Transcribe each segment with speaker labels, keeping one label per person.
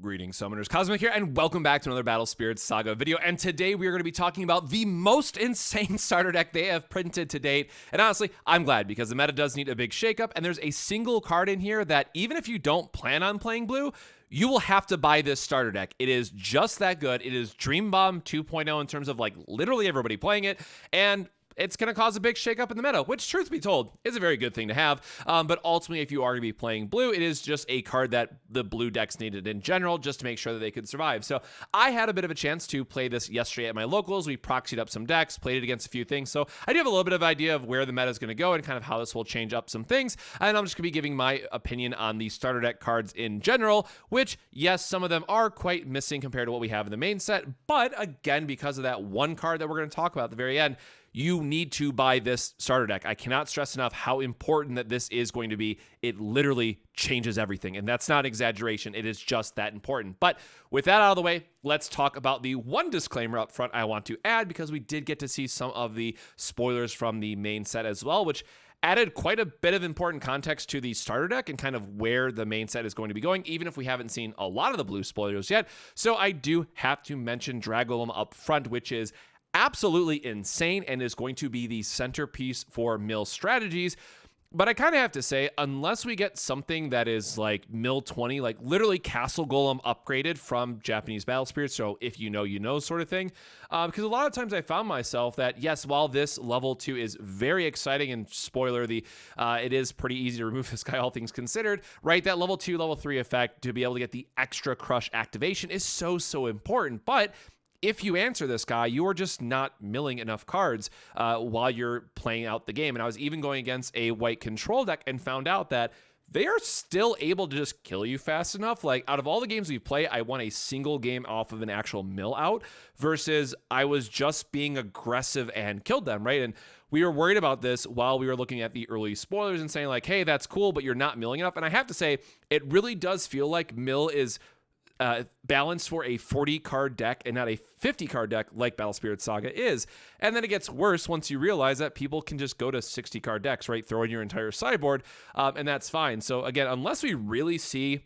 Speaker 1: Greetings, Summoners. Cosmic here, and welcome back to another Battle Spirits Saga video. And today we are going to be talking about the most insane starter deck they have printed to date. And honestly, I'm glad because the meta does need a big shakeup, and there's a single card in here that even if you don't plan on playing blue, you will have to buy this starter deck. It is just that good. It is Dream Bomb 2.0 in terms of like literally everybody playing it, and it's going to cause a big shakeup in the meta, which, truth be told, is a very good thing to have. But ultimately, if you are going to be playing blue, it is just a card that the blue decks needed in general just to make sure that they could survive. So I had a bit of a chance to play this yesterday at my locals. We proxied up some decks, played it against a few things. So I do have a little bit of idea of where the meta is going to go and kind of how this will change up some things. And I'm just going to be giving my opinion on the starter deck cards in general, which, yes, some of them are quite missing compared to what we have in the main set. But again, because of that one card that we're going to talk about at the very end, you need to buy this starter deck. I cannot stress enough how important that this is going to be. It literally changes everything, and that's not exaggeration. It is just that important. But with that out of the way, let's talk about the one disclaimer up front I want to add, because we did get to see some of the spoilers from the main set as well, which added quite a bit of important context to the starter deck and kind of where the main set is going to be going, even if we haven't seen a lot of the blue spoilers yet. So I do have to mention Dragolem up front, which is absolutely insane and is going to be the centerpiece for mill strategies. But I kind of have to say, unless we get something that is like mill 20, like literally Castle Golem upgraded from Japanese Battle Spirits, so if you know sort of thing, because a lot of times I found myself that, yes, while this level 2 is very exciting, and spoiler, it is pretty easy to remove this guy, all things considered, right? That level 2, level 3 effect to be able to get the extra crush activation is so important. But if you answer this guy, you are just not milling enough cards while you're playing out the game. And I was even going against a white control deck and found out that they are still able to just kill you fast enough. Like, out of all the games we play, I won a single game off of an actual mill out versus I was just being aggressive and killed them, right? And we were worried about this while we were looking at the early spoilers and saying like, hey, that's cool, but you're not milling enough. And I have to say, it really does feel like mill is balanced for a 40-card deck and not a 50-card deck like Battle Spirits Saga is. And then it gets worse once you realize that people can just go to 60-card decks, right? Throw in your entire sideboard, and that's fine. So again, unless we really see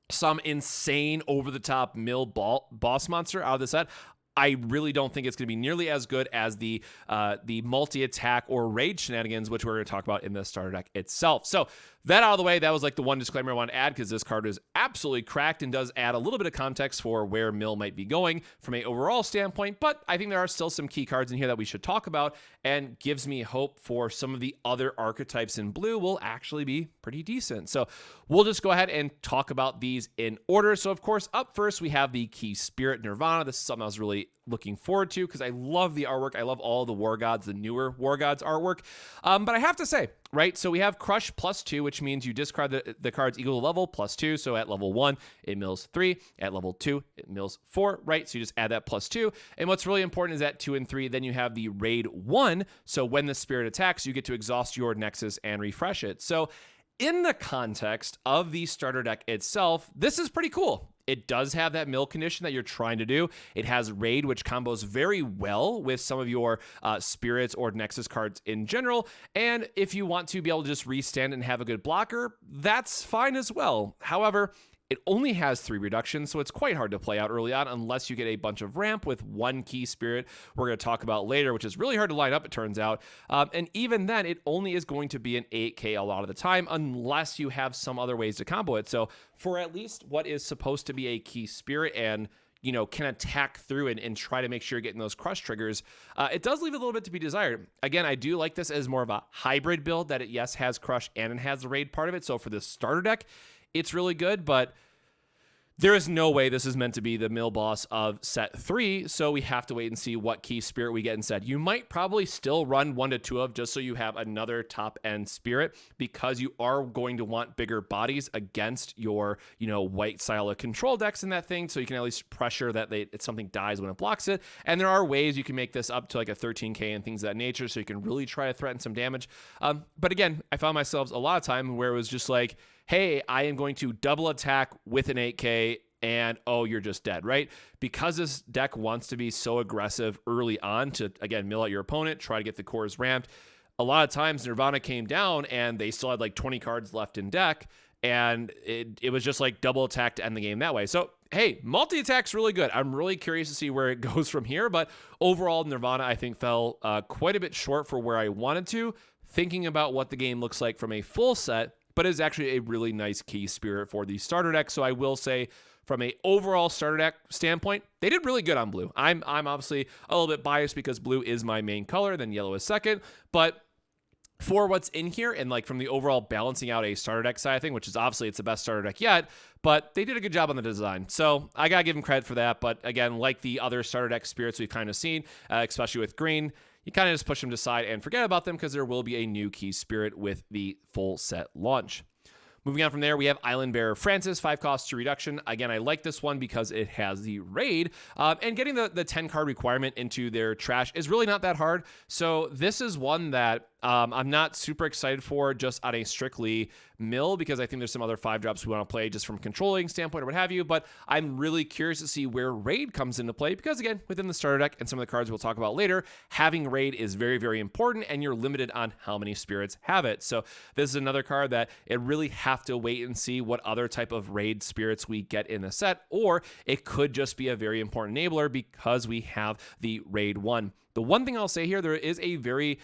Speaker 1: some insane over-the-top mill boss monster out of the set, I really don't think it's going to be nearly as good as the multi-attack or raid shenanigans, which we're going to talk about in the starter deck itself. So that out of the way, that was like the one disclaimer I want to add, because this card is absolutely cracked and does add a little bit of context for where mill might be going from an overall standpoint. But I think there are still some key cards in here that we should talk about, and gives me hope for some of the other archetypes in blue will actually be pretty decent. So we'll just go ahead and talk about these in order. So of course, up first, we have the Key Spirit Nirvana. This is something I was really looking forward to because I love the artwork. I love all the War Gods, the newer War Gods artwork. But I have to say, right, so we have Crush +2, which means you discard the cards equal to level +2. So at level 1, it mills 3. At level 2, it mills 4, right? So you just add that +2. And what's really important is at 2 and 3, then you have the Raid 1. So when the spirit attacks, you get to exhaust your Nexus and refresh it. So in the context of the starter deck itself, this is pretty cool. It does have that mill condition that you're trying to do. It has Raid, which combos very well with some of your Spirits or Nexus cards in general. And if you want to be able to just restand and have a good blocker, that's fine as well. However, it only has 3 reductions, so it's quite hard to play out early on unless you get a bunch of ramp with 1 Key Spirit we're going to talk about later, which is really hard to line up, it turns out. And even then, it only is going to be an 8K a lot of the time unless you have some other ways to combo it. So for at least what is supposed to be a Key Spirit and can attack through and try to make sure you're getting those crush triggers, it does leave a little bit to be desired. Again, I do like this as more of a hybrid build that it, yes, has crush and it has the raid part of it. So for the starter deck, it's really good, but there is no way this is meant to be the mill boss of set 3, so we have to wait and see what Key Spirit we get instead. You might probably still run 1 to 2 of just so you have another top-end Spirit, because you are going to want bigger bodies against your, white style of control decks in that thing, so you can at least pressure that something dies when it blocks it. And there are ways you can make this up to like a 13K and things of that nature, so you can really try to threaten some damage. But again, I found myself a lot of time where it was just like, hey, I am going to double attack with an 8K, and oh, you're just dead, right? Because this deck wants to be so aggressive early on to, again, mill out your opponent, try to get the cores ramped. A lot of times Nirvana came down and they still had like 20 cards left in deck, and it was just like double attack to end the game that way. So hey, multi-attack's really good. I'm really curious to see where it goes from here, but overall, Nirvana, I think, fell quite a bit short for where I wanted to, thinking about what the game looks like from a full set, but is actually a really nice key spirit for the starter deck. So I will say, from a overall starter deck standpoint, they did really good on blue. I'm obviously a little bit biased because blue is my main color, then yellow is second, but for what's in here and like from the overall balancing out a starter deck side thing, which is obviously it's the best starter deck yet, but they did a good job on the design. So I gotta give them credit for that. But again, like the other starter deck spirits we've kind of seen, especially with green, you kind of just push them to side and forget about them because there will be a new key spirit with the full set launch. Moving on from there, we have Island Bearer Francis, 5 cost, 2 reduction. Again, I like this one because it has the raid, and getting the 10 card requirement into their trash is really not that hard. So this is one that I'm not super excited for just on a strictly mill, because I think there's some other 5-drops we want to play just from a controlling standpoint or what have you, but I'm really curious to see where raid comes into play, because again, within the starter deck and some of the cards we'll talk about later, having raid is very, very important, and you're limited on how many spirits have it. So this is another card that it really have to wait and see what other type of raid spirits we get in the set, or it could just be a very important enabler because we have the raid 1. The one thing I'll say here, there is a very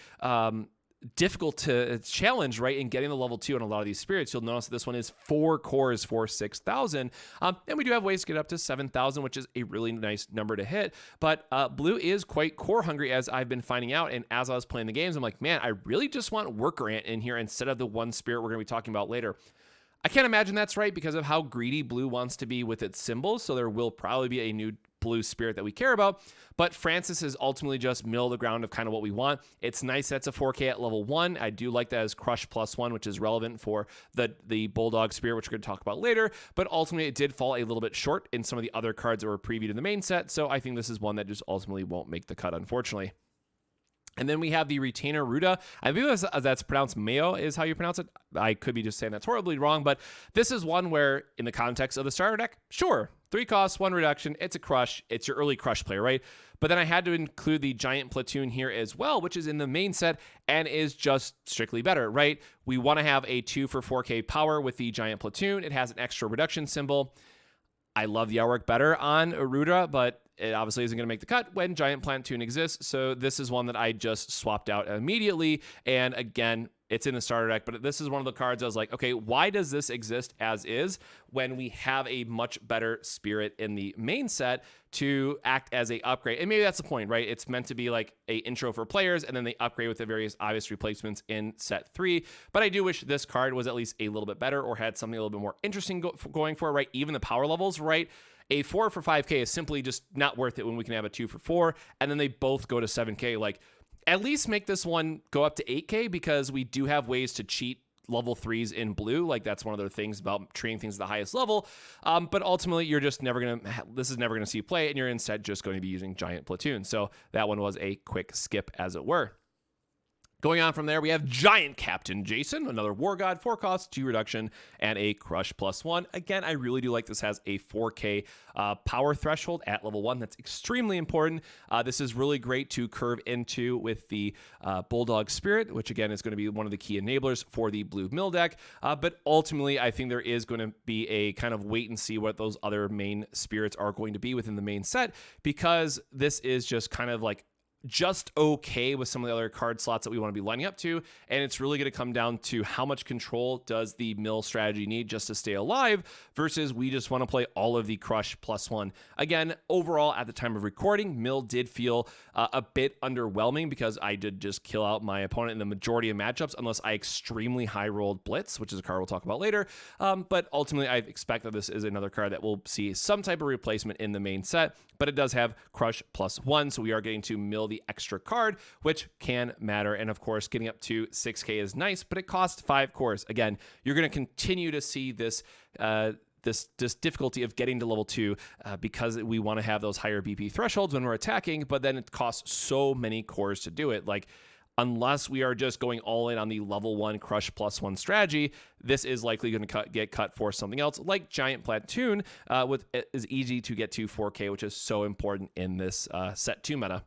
Speaker 1: difficult to challenge, right, in getting the level 2 on a lot of these spirits. You'll notice that this one is 4 cores for 6,000, and we do have ways to get up to 7,000, which is a really nice number to hit. But blue is quite core hungry, as I've been finding out, and as I was playing the games, I'm like, man, I really just want Worker Ant in here instead of the one spirit we're going to be talking about later. I can't imagine that's right because of how greedy blue wants to be with its symbols, so there will probably be a new blue spirit that we care about, but Francis is ultimately just middle of the ground of kind of what we want. It's nice that's a 4K at level 1. I do like that as Crush +1, which is relevant for the Bulldog spirit, which we're going to talk about later, but ultimately it did fall a little bit short in some of the other cards that were previewed in the main set, so I think this is one that just ultimately won't make the cut, unfortunately. And then we have the Retainer Ruda. I believe that's pronounced Mayo is how you pronounce it. I could be just saying that's horribly wrong, but this is one where, in the context of the starter deck, sure, 3 costs, 1 reduction, it's a crush, it's your early crush player, right? But then I had to include the Giant Platoon here as well, which is in the main set and is just strictly better, right? We want to have a 2 for 4K power with the Giant Platoon. It has an extra reduction symbol. I love the artwork better on Ruda, but it obviously isn't going to make the cut when Giant Platoon exists. So this is one that I just swapped out immediately. And again, it's in the starter deck, but this is one of the cards I was like, okay, why does this exist as is when we have a much better spirit in the main set to act as a upgrade? And maybe that's the point, right? It's meant to be like a intro for players, and then they upgrade with the various obvious replacements in set 3. But I do wish this card was at least a little bit better or had something a little bit more interesting going for it, right? Even the power levels, right? A 4 for 5K is simply just not worth it when we can have a 2 for 4, and then they both go to 7K. Like, at least make this one go up to 8K, because we do have ways to cheat level 3s in blue. Like, that's one of the things about treating things at the highest level. But ultimately, you're just never going to, this is never going to see play, and you're instead just going to be using Giant Platoon. So that one was a quick skip, as it were. Going on from there, we have Giant Captain Jason, another War God, 4 cost, 2 reduction, and a Crush +1. Again, I really do like this has a 4K power threshold at level 1. That's extremely important. This is really great to curve into with the Bulldog Spirit, which again is going to be one of the key enablers for the blue mill deck. But ultimately, I think there is going to be a kind of wait and see what those other main spirits are going to be within the main set, because this is just kind of like just okay with some of the other card slots that we want to be lining up to, and it's really going to come down to how much control does the mill strategy need just to stay alive versus we just want to play all of the Crush +1. Again, overall, at the time of recording, mill did feel a bit underwhelming because I did just kill out my opponent in the majority of matchups unless I extremely high rolled Blitz, which is a card we'll talk about later. But ultimately, I expect that this is another card that will see some type of replacement in the main set, but it does have Crush +1, so we are getting to mill the extra card, which can matter. And of course, getting up to 6K is nice, but it costs 5 cores. Again, you're going to continue to see this this difficulty of getting to level 2 because we want to have those higher BP thresholds when we're attacking, but then it costs so many cores to do it. Like, unless we are just going all in on the level 1 Crush +1 strategy, this is likely going to get cut for something else, like Giant Platoon, is easy to get to 4K, which is so important in this set 2 meta.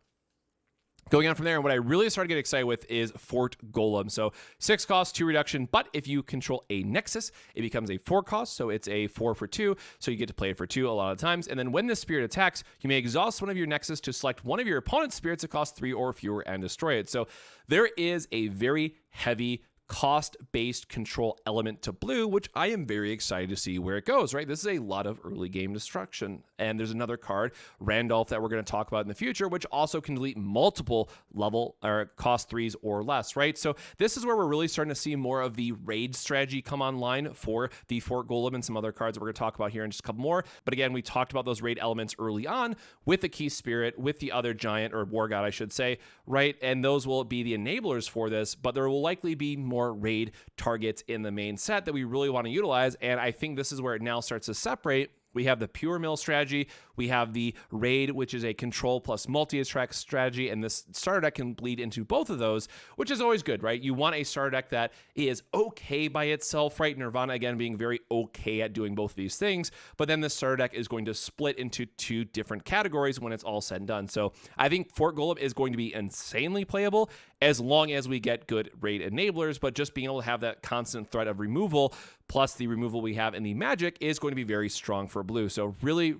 Speaker 1: Going on from there, and what I really started to get excited with is Fort Golem. So 6 cost, 2 reduction, but if you control a Nexus, it becomes a 4 cost, so it's a 4 for 2, so you get to play it for 2 a lot of times. And then when this spirit attacks, you may exhaust one of your Nexus to select one of your opponent's spirits that cost 3 or fewer and destroy it. So there is a very heavy cost-based control element to blue, which I am very excited to see where it goes, right? This is a lot of early game destruction. And there's another card, Randolph, that we're going to talk about in the future, which also can delete multiple level or cost 3s or less, right? So this is where we're really starting to see more of the raid strategy come online for the Fort Golem and some other cards that we're going to talk about here in just a couple more. But again, we talked about those raid elements early on with the Key Spirit, with the other giant, or War God, I should say, right? And those will be the enablers for this, but there will likely be more raid targets in the main set that we really want to utilize. And I think this is where it now starts to separate. We have the pure mill strategy. We have the raid, which is a control plus multi-attack strategy, and this starter deck can bleed into both of those, which is always good, right? You want a starter deck that is okay by itself, right? Nirvana, again, being very okay at doing both of these things, but then the starter deck is going to split into 2 different categories when it's all said and done. So I think Fort Golem is going to be insanely playable as long as we get good raid enablers, but just being able to have that constant threat of removal plus the removal we have in the Magic is going to be very strong for blue. So really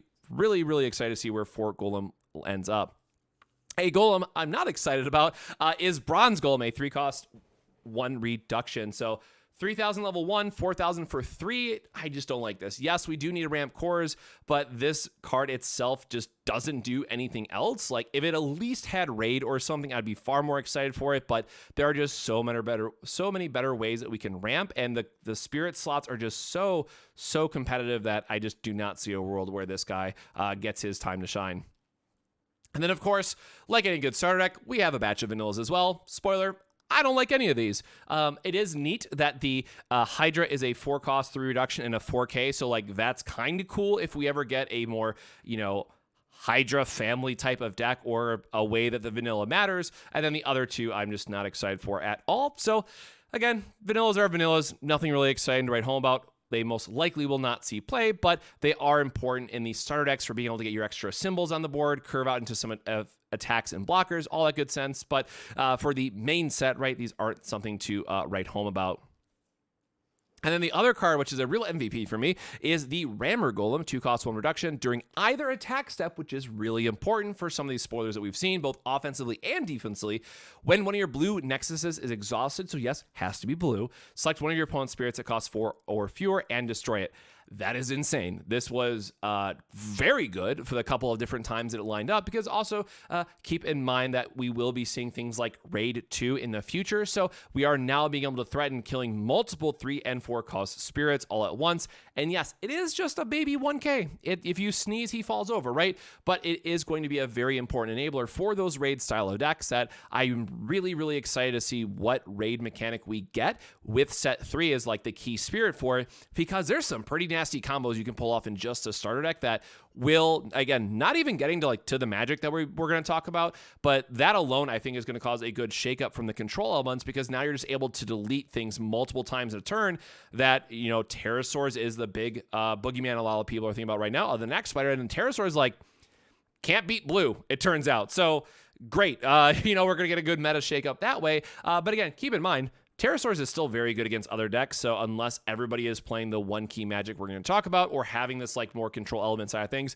Speaker 1: excited to see where Fort Golem ends up. A Golem I'm not excited about is Bronze Golem, a 3 cost, 1 reduction. So 3,000 level 1, 4,000 for 3. I just don't like this. Yes, we do need to ramp cores, but this card itself just doesn't do anything else. Like, if it at least had raid or something, I'd be far more excited for it, but there are just so many better ways that we can ramp, and the spirit slots are just so competitive that I just do not see a world where this guy gets his time to shine. And then, of course, like any good starter deck, we have a batch of vanillas as well. Spoiler, I don't like any of these. It is neat that the Hydra is a 4 cost 3 reduction and a 4K. So like that's kind of cool if we ever get a more, Hydra family type of deck or a way that the vanilla matters. And then the other 2 I'm just not excited for at all. So again, vanillas are vanillas. Nothing really exciting to write home about. They most likely will not see play, but they are important in the starter decks for being able to get your extra symbols on the board, curve out into some attacks and blockers, all that good sense. But for the main set, right, these aren't something to write home about. And then the other card, which is a real MVP for me, is the Rammer Golem, 2 cost 1 reduction during either attack step, which is really important for some of these spoilers that we've seen, both offensively and defensively. When one of your blue Nexuses is exhausted, so yes, has to be blue, select one of your opponent's spirits that costs 4 or fewer and destroy it. That is insane. This was very good for the couple of different times that it lined up, because also keep in mind that we will be seeing things like Raid 2 in the future. So we are now being able to threaten killing multiple 3 and 4 cost spirits all at once. And yes, it is just a baby 1K. If you sneeze, he falls over, right? But it is going to be a very important enabler for those Raid style of decks that I'm really excited to see what Raid mechanic we get with set 3 as like the key spirit for it, because there's some pretty nasty combos you can pull off in just a starter deck that will, again, not even getting to the Magic that we're going to talk about, but that alone I think is going to cause a good shakeup from the control elements, because now you're just able to delete things multiple times a turn that, Pterosaurs is the big boogeyman a lot of people are thinking about right now, of the next spider, and Pterosaurs like can't beat blue, it turns out. So great. We're going to get a good meta shakeup that way. But again, keep in mind, Pterosaurs is still very good against other decks, so unless everybody is playing the 1-key Magic we're going to talk about, or having this like more control element side of things,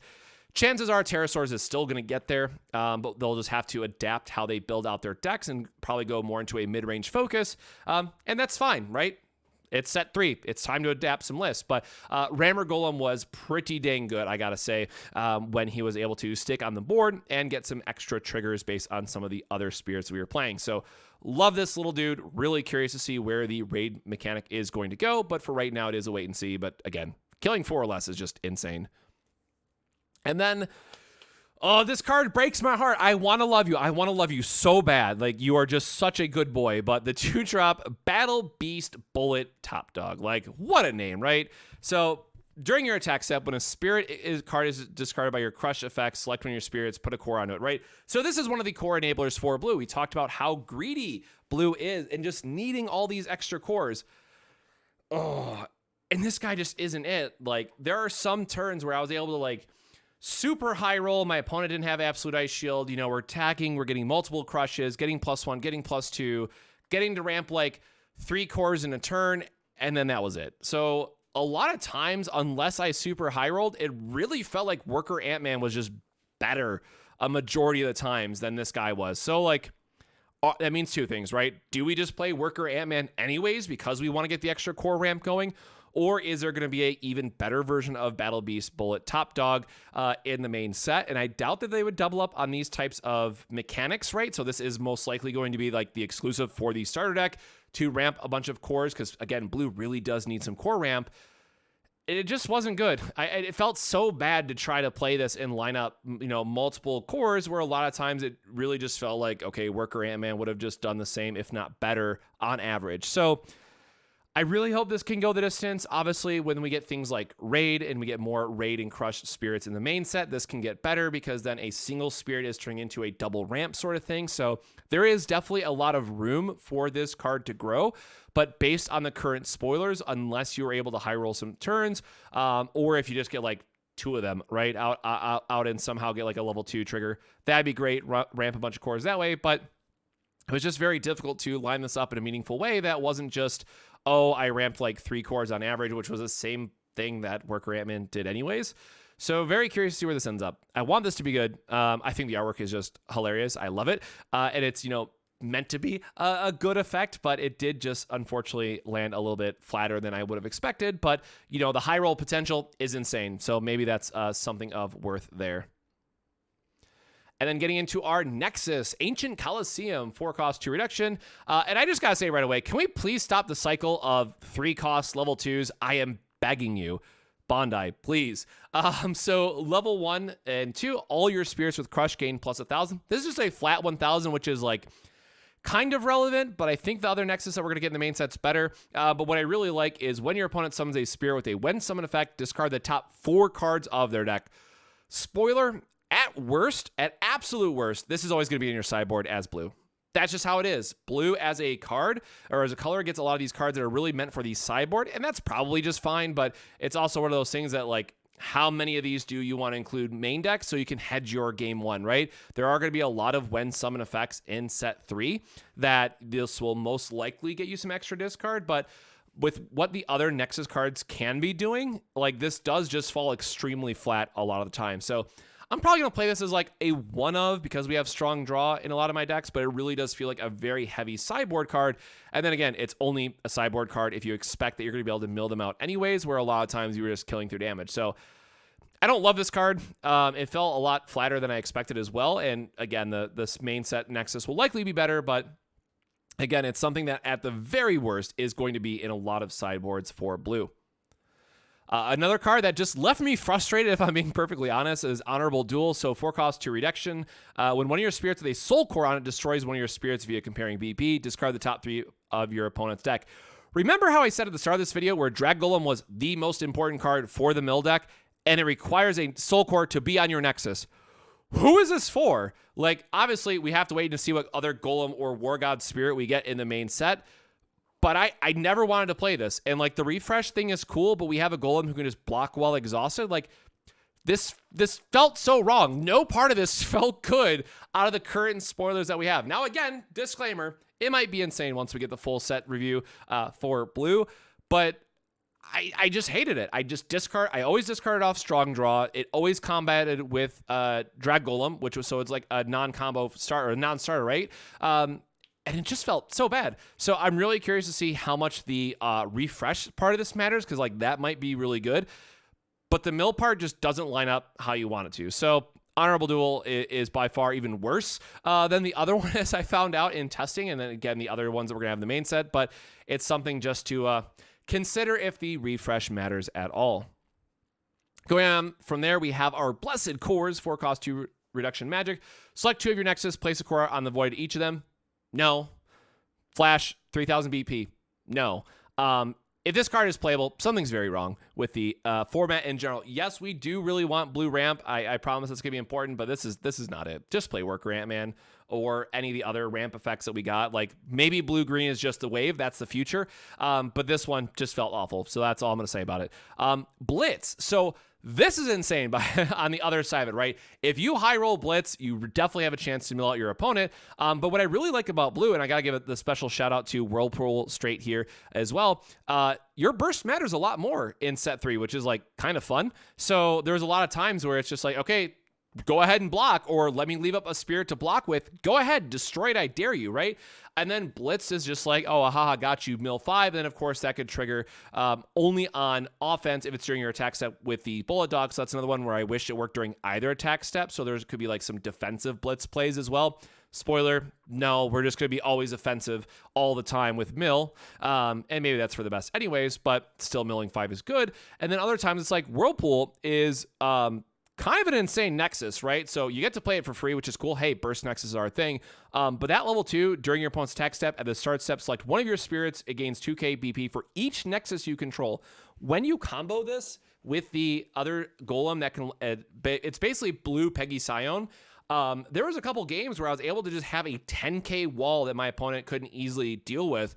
Speaker 1: chances are Pterosaurs is still going to get there, but they'll just have to adapt how they build out their decks and probably go more into a mid-range focus, and that's fine, right? It's set 3. It's time to adapt some lists. But Rammer Golem was pretty dang good, I gotta say, when he was able to stick on the board and get some extra triggers based on some of the other spirits we were playing. So love this little dude. Really curious to see where the raid mechanic is going to go. But for right now, it is a wait and see. But again, killing 4 or less is just insane. And then, oh, this card breaks my heart. I want to love you. I want to love you so bad. Like, you are just such a good boy. But the 2-drop Battle Beast Bullet Top Dog. Like, what a name, right? So during your attack step, when a spirit card is discarded by your crush effect, select one of your spirits, put a core onto it, right? So this is one of the core enablers for blue. We talked about how greedy blue is and just needing all these extra cores. Oh, and this guy just isn't it. Like, there are some turns where I was able to, like, super high roll. My opponent didn't have Absolute Ice Shield. You know, we're attacking, we're getting multiple crushes, getting +1, getting +2, getting to ramp like 3 cores in a turn, and then that was it. So a lot of times, unless I super high rolled, it really felt like Worker Ant-Man was just better a majority of the times than this guy was. So like, that means 2 things, right? Do we just play Worker Ant-Man anyways because we want to get the extra core ramp going? Or is there going to be an even better version of Battle Beast Bullet Top Dog in the main set? And I doubt that they would double up on these types of mechanics, right? So this is most likely going to be like the exclusive for the starter deck to ramp a bunch of cores, because again, blue really does need some core ramp. It just wasn't good. It felt so bad to try to play this and line up, you know, multiple cores, where a lot of times it really just felt like, okay, Worker Ant-Man would have just done the same, if not better, on average. So I really hope this can go the distance. Obviously, when we get things like Raid and we get more Raid and Crush spirits in the main set, this can get better, because then a single spirit is turning into a double ramp sort of thing. So there is definitely a lot of room for this card to grow. But based on the current spoilers, unless you're able to high roll some turns, or if you just get like 2 of them right out and somehow get like a level 2 trigger, that'd be great. Ramp a bunch of cores that way. But it was just very difficult to line this up in a meaningful way that wasn't just, oh, I ramped like 3 cores on average, which was the same thing that Worker Ant-Man did anyways. So very curious to see where this ends up. I want this to be good. I think the artwork is just hilarious. I love it. And it's, you know, meant to be a good effect, but it did just unfortunately land a little bit flatter than I would have expected. But, you know, the high roll potential is insane. So maybe that's something of worth there. And then getting into our Nexus, Ancient Coliseum, 4 cost 2 reduction. And I just got to say right away, can we please stop the cycle of 3 cost level 2s? I am begging you. Bondi, please. So level 1 and 2, all your spirits with Crush gain plus 1,000. This is just a flat 1,000, which is like kind of relevant, but I think the other Nexus that we're going to get in the main set's better. But what I really like is when your opponent summons a spirit with a when summon effect, discard the top 4 cards of their deck. Spoiler, at worst, at absolute worst, this is always going to be in your sideboard as blue. That's just how it is. Blue as a card or as a color gets a lot of these cards that are really meant for the sideboard, and that's probably just fine, but it's also one of those things that, like, how many of these do you want to include main deck so you can hedge your game 1, right? There are going to be a lot of when summon effects in set 3 that this will most likely get you some extra discard, but with what the other Nexus cards can be doing, like, this does just fall extremely flat a lot of the time. So I'm probably going to play this as like a one of, because we have strong draw in a lot of my decks, but it really does feel like a very heavy sideboard card. And then again, it's only a sideboard card if you expect that you're going to be able to mill them out anyways, where a lot of times you were just killing through damage. So I don't love this card. It felt a lot flatter than I expected as well. And again, this main set Nexus will likely be better, but again, it's something that at the very worst is going to be in a lot of sideboards for blue. Another card that just left me frustrated, if I'm being perfectly honest, is Honorable Duel. So 4 cost 2 reduction. When one of your spirits with a soul core on it destroys one of your spirits via comparing BP, discard the top 3 of your opponent's deck. Remember how I said at the start of this video where Drag Golem was the most important card for the mill deck, and it requires a soul core to be on your Nexus? Who is this for? Like, obviously, we have to wait to see what other Golem or War God spirit we get in the main set. But I never wanted to play this. And, like, the refresh thing is cool, but we have a Golem who can just block while exhausted. Like, this felt so wrong. No part of this felt good out of the current spoilers that we have. Now, again, disclaimer, it might be insane once we get the full set review for blue. But I just hated it. I always discarded off strong draw. It always combated with Drag Golem, which was, so it's like a non-combo starter, or a non-starter, right? And it just felt so bad. So I'm really curious to see how much the refresh part of this matters, because like that might be really good. But the mill part just doesn't line up how you want it to. So Honorable Duel is by far even worse than the other one, as I found out in testing. And then again, the other ones that we're going to have in the main set. But it's something just to consider if the refresh matters at all. Going on from there, we have our Blessed Cores, 4 cost 2 reduction magic. Select 2 of your Nexus, place a core on the void each of them. No. Flash, 3,000 BP. No. If this card is playable, something's very wrong with the format in general. Yes, we do really want blue ramp. I promise it's going to be important, but this is not it. Just play Worker Ant-Man or any of the other ramp effects that we got. Like maybe blue-green is just the wave. That's the future. But this one just felt awful. So that's all I'm going to say about it. Blitz. So this is insane on the other side of it, right? If you high roll Blitz, you definitely have a chance to mill out your opponent. But what I really like about blue, and I got to give it the special shout out to Whirlpool Straight here as well, your burst matters a lot more in set 3, which is like kind of fun. So there's a lot of times where it's just like, okay, go ahead and block, or let me leave up a spirit to block with. Go ahead, destroy it, I dare you, right? And then Blitz is just like, oh, haha, got you, mill 5. And then, of course, that could trigger only on offense if it's during your attack step with the Bullet Dog. So that's another one where I wish it worked during either attack step. So there could be like some defensive Blitz plays as well. Spoiler, no, we're just going to be always offensive all the time with mill. And maybe that's for the best anyways, but still milling 5 is good. And then other times it's like Whirlpool is kind of an insane Nexus, right? So you get to play it for free, which is cool. Hey, burst Nexus is our thing. But that level 2, during your opponent's attack step, at the start step, select one of your spirits. It gains 2k BP for each Nexus you control. When you combo this with the other golem that can, it's basically blue Peggy Scion. There was a couple games where I was able to just have a 10k wall that my opponent couldn't easily deal with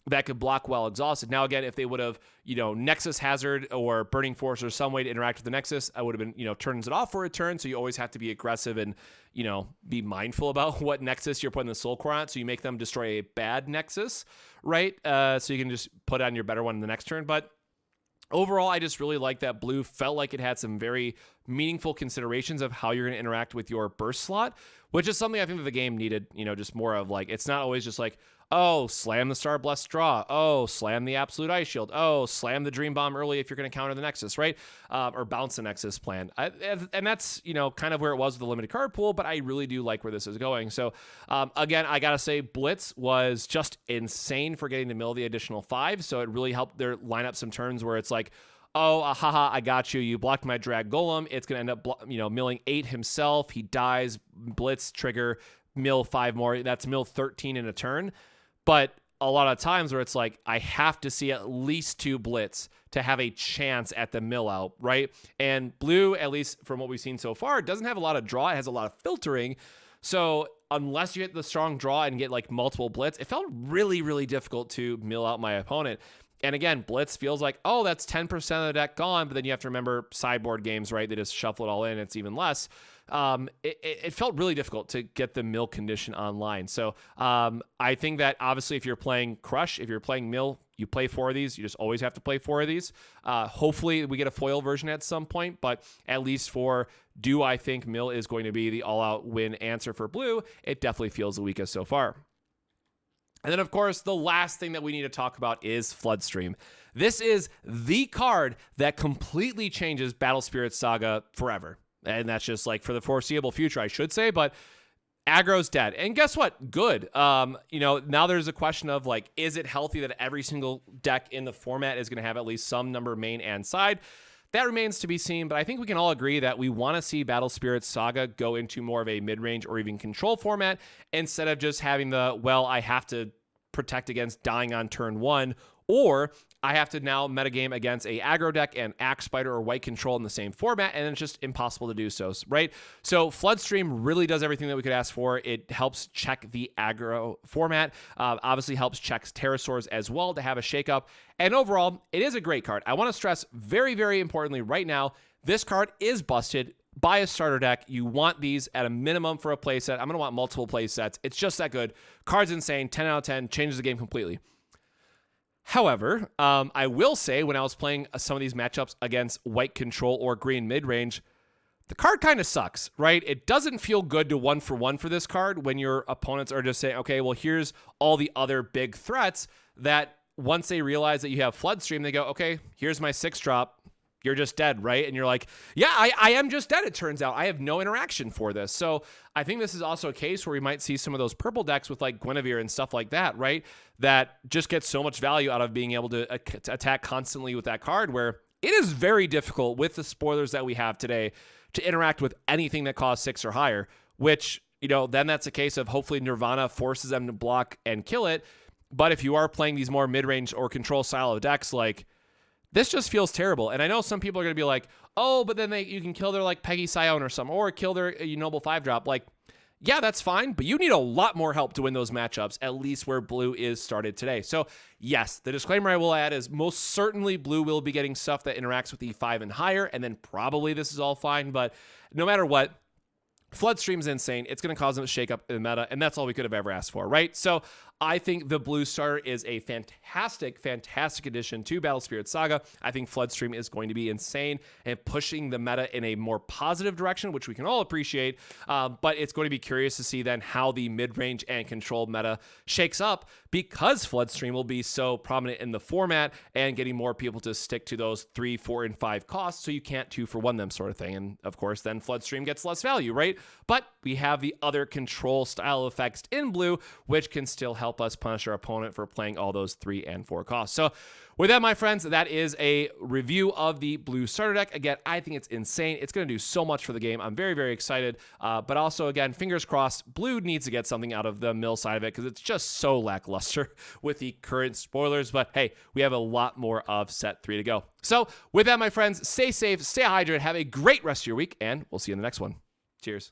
Speaker 1: that could block while exhausted. Now, again, if they would have, Nexus Hazard or Burning Force or some way to interact with the Nexus, I would have been, turns it off for a turn. So you always have to be aggressive and, be mindful about what Nexus you're putting the Soul Core on. So you make them destroy a bad Nexus, right? So you can just put on your better one in the next turn. But overall, I just really like that blue felt like it had some very meaningful considerations of how you're going to interact with your burst slot, which is something I think that the game needed, just more of. Like, it's not always just like, oh, slam the Star Blessed Draw. Oh, slam the Absolute Ice Shield. Oh, slam the Dream Bomb early if you're going to counter the Nexus, right? Or bounce the Nexus plan. And that's, kind of where it was with the limited card pool, but I really do like where this is going. So, again, I got to say Blitz was just insane for getting to mill the additional 5. So it really helped their line up some turns where it's like, oh, haha, I got you. You blocked my Drag Golem. It's going to end up, milling 8 himself. He dies, Blitz, trigger, mill 5 more. That's mill 13 in a turn. But a lot of times where it's like, I have to see at least 2 Blitz to have a chance at the mill out, right? And blue, at least from what we've seen so far, doesn't have a lot of draw. It has a lot of filtering. So unless you hit the strong draw and get like multiple Blitz, it felt really, really difficult to mill out my opponent. And again, Blitz feels like, oh, that's 10% of the deck gone. But then you have to remember sideboard games, right? They just shuffle it all in. It's even less. It felt really difficult to get the mill condition online. So I think that obviously if you're playing Crush, if you're playing mill, you play 4 of these. You just always have to play 4 of these. Hopefully we get a foil version at some point. But at least for do I think mill is going to be the all-out win answer for blue, it definitely feels the weakest so far. And then, of course, the last thing that we need to talk about is Floodstream. This is the card that completely changes Battle Spirit Saga forever. And that's just like for the foreseeable future, I should say. But aggro's dead. And guess what? Good. Now there's a question of like, is it healthy that every single deck in the format is going to have at least some number main and side? That remains to be seen, but I think we can all agree that we want to see Battle Spirit Saga go into more of a mid-range or even control format instead of just having the, well, I have to protect against dying on turn 1, or I have to now metagame against a aggro deck and Axe Spider or White Control in the same format, and it's just impossible to do so, right? So Floodstream really does everything that we could ask for. It helps check the aggro format, obviously helps check Pterosaurs as well to have a shakeup, and overall, it is a great card. I want to stress very, very importantly right now, this card is busted. Buy a starter deck. You want these at a minimum for a playset. I'm going to want multiple playsets. It's just that good. Card's insane. 10 out of 10. Changes the game completely. However, I will say when I was playing some of these matchups against White Control or Green mid-range, the card kind of sucks, right? It doesn't feel good to 1-for-1 for this card when your opponents are just saying, okay, well, here's all the other big threats that once they realize that you have Floodstream, they go, okay, here's my 6-drop. You're just dead, right? And you're like, yeah, I am just dead, it turns out. I have no interaction for this. So I think this is also a case where we might see some of those purple decks with like Guinevere and stuff like that, right? That just get so much value out of being able to attack constantly with that card, where it is very difficult with the spoilers that we have today to interact with anything that costs 6 or higher, which, then that's a case of hopefully Nirvana forces them to block and kill it. But if you are playing these more mid-range or control style of decks, like, this just feels terrible. And I know some people are going to be like, oh, but then you can kill their like Peggy Scion or something, or kill their Noble 5-drop. Like, yeah, that's fine, but you need a lot more help to win those matchups, at least where blue is started today. So yes, the disclaimer I will add is most certainly blue will be getting stuff that interacts with E5 and higher, and then probably this is all fine, but no matter what, Floodstream's insane. It's going to cause them to shake up the meta, and that's all we could have ever asked for, right? So I think the blue starter is a fantastic, fantastic addition to Battle Spirit Saga. I think Floodstream is going to be insane and pushing the meta in a more positive direction, which we can all appreciate. But it's going to be curious to see then how the mid-range and control meta shakes up, because Floodstream will be so prominent in the format and getting more people to stick to those 3, 4, and 5 costs, so you can't 2-for-1 them sort of thing. And of course, then Floodstream gets less value, right? But we have the other control style effects in blue, which can still help us punish our opponent for playing all those 3 and 4 costs. So with that, my friends, that is a review of the blue starter deck. Again, I think it's insane. It's going to do so much for the game. I'm very, very excited. But also, again, fingers crossed, blue needs to get something out of the mill side of it, because it's just so lackluster with the current spoilers. But hey, we have a lot more of set 3 to go. So with that, my friends, stay safe, stay hydrated, have a great rest of your week, and we'll see you in the next one. Cheers.